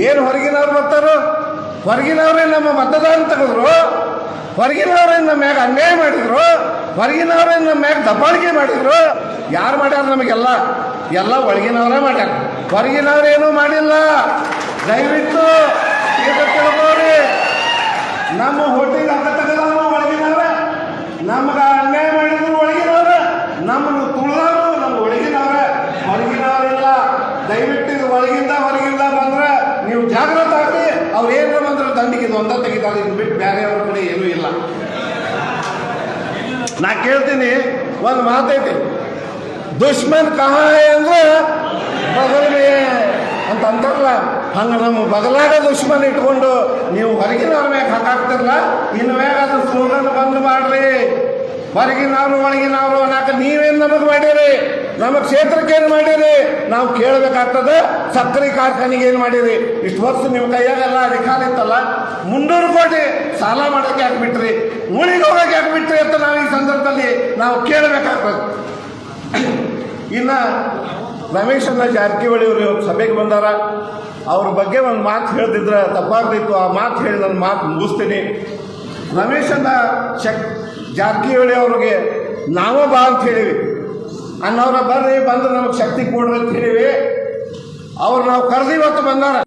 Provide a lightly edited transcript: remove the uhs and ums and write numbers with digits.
ಏನು ಹೊರಗಿನವ್ರು ಬರ್ತಾರೋ? ಹೊರಗಿನವ್ರೇ ನಮ್ಮ ಮತದಾನ ತೆಗೆದ್ರು, ಹೊರಗಿನವ್ರೇ ನಮ್ಮ ಮ್ಯಾಗ ಅನ್ಯಾಯ ಮಾಡಿದ್ರು, ಹೊರಗಿನವ್ರೇ ನಮ್ಮ ಮ್ಯಾಗ ದಬ್ಬಾಳಿಕೆ ಮಾಡಿದ್ರು. ಯಾರು ಮಾಡ್ಯಾರ? ನಮಗೆಲ್ಲ ಎಲ್ಲ ಒಳಗಿನವರೇ ಮಾಡ್ಯಾರ, ಹೊರಗಿನವ್ರೇನೂ ಮಾಡಿಲ್ಲ. ದಯವಿಟ್ಟು ತಿಳ್ಕೊರಿ. ನಮ್ಮ ಹೋಟೆಲ್ ಅಕ್ಕ ತೆಗೆದವರು ಒಳಗಿನವ್ರೆ, ನಮ್ಗೆ ಅನ್ಯಾಯ ಮಾಡಿದ್ರು ಒಳಗಿನವ್ರೆ, ನಮ್ಮನ್ನು ತುಳಿದವರು ನಮ್ಮ ಒಳಗಿನವ್ರೆ, ಹೊರಗಿನವರಿಲ್ಲ. ದಯವಿಟ್ಟು ಇದು ಒಳಗಿಂದ ಹೊರಗಿಂದ ಬಂದ್ರೆ ನೀವು ಜಾಗೃತ ಆಗಿ. ಅವ್ರು ಏನು ಬಂದ್ರೆ ದಂಡಿಗೆ ಇದು ಒಂದ ತೆಗಿತಾರೆ, ಇದು ಬಿಟ್ಟು ಬೇರೆ ಅವ್ರ ಕಡೆ ಏನೂ ಇಲ್ಲ. ನಾ ಕೇಳ್ತೀನಿ, ಒಂದು ಮಾತೈತಿ, ದುಶ್ಮನ್ ಕಹಾ ಅಂದ್ರೆ ಬಗಲ್ ಅಂತ ಅಂತಾರಲ್ಲ, ಹಂಗೆ ನಮ್ಮ ಬಗಲಾಗ ದುಶ್ಮನ್ ಇಟ್ಕೊಂಡು ನೀವು ಹೊರಗಿನವ್ರ ಮ್ಯಾಗ ಹಾಕಾಕ್ತಿರಲ್ಲ, ಇನ್ನು ಮ್ಯಾಗ ಅದು ಸ್ಲೋಗನ್ ಬಂದ್ ಮಾಡ್ರಿ. ಹೊರಗಿನವ್ರು ಒಳಗಿನವ್ರು ಅನ್ನಕ ನೀವೇನು ನಮಗೆ ಮಾಡಿರಿ? ನಮ್ಮ ಕ್ಷೇತ್ರಕ್ಕೆ ಏನು ಮಾಡಿರಿ? ನಾವು ಕೇಳಬೇಕಾಗ್ತದೆ. ಸಕ್ಕರೆ ಕಾರ್ಖಾನೆಗೆ ಏನು ಮಾಡಿರಿ? ಇಷ್ಟು ವರ್ಷ ನಿಮ್ಮ ಕೈಯಾಗೆಲ್ಲ ಅಧಿಕಾರ ಇತ್ತಲ್ಲ, 300 ಕೋಟಿ ಸಾಲ ಮಾಡೋಕ್ಕೆ ಹಾಕ್ಬಿಟ್ರಿ, ಉಳಿಗೆ ಹೋಗಕ್ಕೆ ಹಾಕ್ಬಿಟ್ರಿ ಅಂತ ನಾವು ಈ ಸಂದರ್ಭದಲ್ಲಿ ನಾವು ಕೇಳಬೇಕಾಗ್ತದೆ. ಇನ್ನು ರಮೇಶ್ ಜಾರಕಿಹೊಳಿ ಅವರು ಇವತ್ತು ಸಭೆಗೆ ಬಂದಾರ. ಅವ್ರ ಬಗ್ಗೆ ಒಂದು ಮಾತು ಹೇಳ್ತಿದ್ರೆ ತಪ್ಪಾಗ್ತಿತ್ತು. ಆ ಮಾತು ಹೇಳಿ ನನ್ನ ಮಾತು ಮುಗಿಸ್ತೀನಿ. ರಮೇಶ್ ಜಾರಕಿಹೊಳಿ ಅವ್ರಿಗೆ ನಾವೇ ಬಾ ಅಂತ ಹೇಳಿವಿ, ಅನ್ನೋರ ಬರ್ರಿ ಬಂದ್ರೆ ನಮಗೆ ಶಕ್ತಿ ಕೊಡ್ರಿ ಅಂತ ಹೇಳಿವಿ. ಅವ್ರು ನಾವು ಕರೆದು ಇವತ್ತು ಬಂದಾರ.